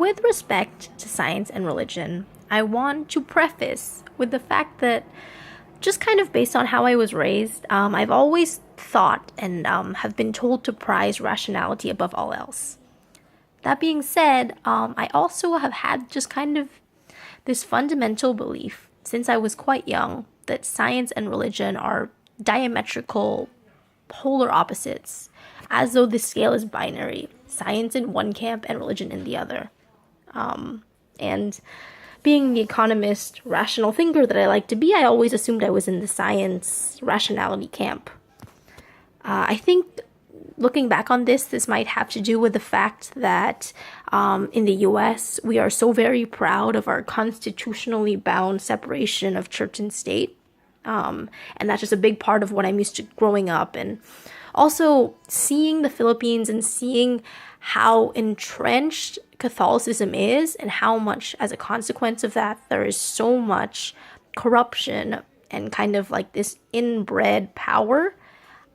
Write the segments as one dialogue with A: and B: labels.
A: With respect to science and religion, I want to preface with the fact that, just kind of based on how I was raised, I've always thought and have been told to prize rationality above all else. That being said, I also have had just kind of this fundamental belief since I was quite young that science and religion are diametrical, polar opposites, as though the scale is binary, science in one camp and religion in the other. And being the economist, rational thinker that I like to be, I always assumed I was in the science rationality camp. I think looking back on this might have to do with the fact that in the US, we are so very proud of our constitutionally bound separation of church and state. And that's just a big part of what I'm used to growing up. And also seeing the Philippines and seeing how entrenched Catholicism is and how much, as a consequence of that, there is so much corruption and kind of like this inbred power.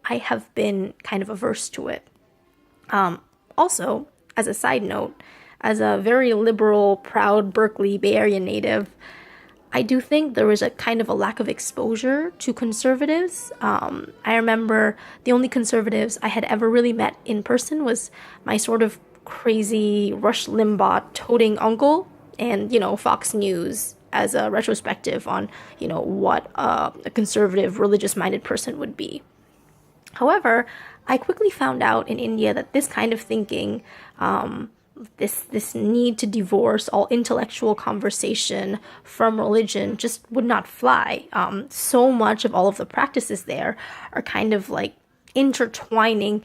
A: I have been kind of averse to it. Also, as a side note, as a very liberal, proud Berkeley Bay Area native, I do think there was a kind of a lack of exposure to conservatives. I remember the only conservatives I had ever really met in person was my sort of crazy Rush Limbaugh toting uncle and, Fox News as a retrospective on, what a conservative, religious-minded person would be. However, I quickly found out in India that this kind of thinking, this need to divorce all intellectual conversation from religion just would not fly. So much of all of the practices there are kind of like intertwining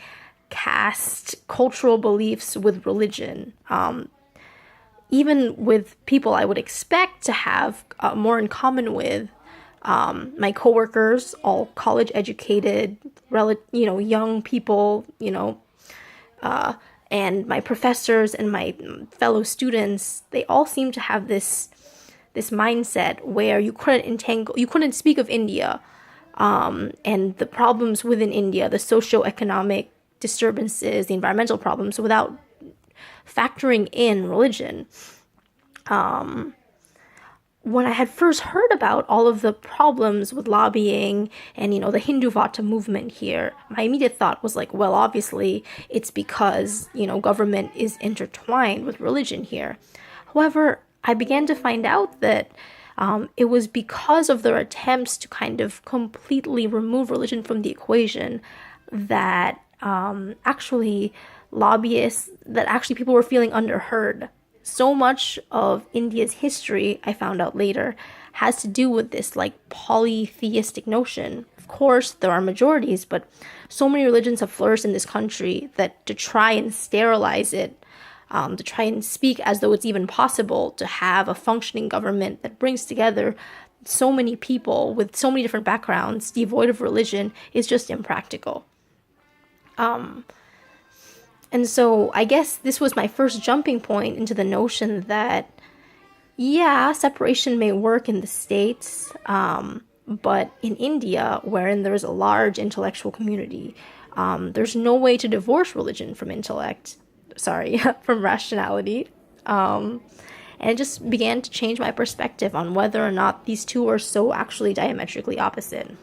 A: caste, cultural beliefs with religion. Even with people I would expect to have more in common with, my coworkers, all college educated, young people, and my professors and my fellow students, they all seem to have this mindset where you couldn't speak of India, and the problems within India, the socio-economic disturbances, the environmental problems, without factoring in religion. When I had first heard about all of the problems with lobbying and, the Hindu Vata movement here, my immediate thought was like, well, obviously it's because, government is intertwined with religion here. However, I began to find out that it was because of their attempts to kind of completely remove religion from the equation that actually people were feeling underheard. So much of India's history, I found out later, has to do with this like polytheistic notion. Of course, there are majorities, but so many religions have flourished in this country that to try and sterilize it, to try and speak as though it's even possible to have a functioning government that brings together so many people with so many different backgrounds, devoid of religion, is just impractical. And so I guess this was my first jumping point into the notion that, yeah, separation may work in the States, but in India, wherein there's a large intellectual community, there's no way to divorce religion from from rationality. And it just began to change my perspective on whether or not these two are so actually diametrically opposite.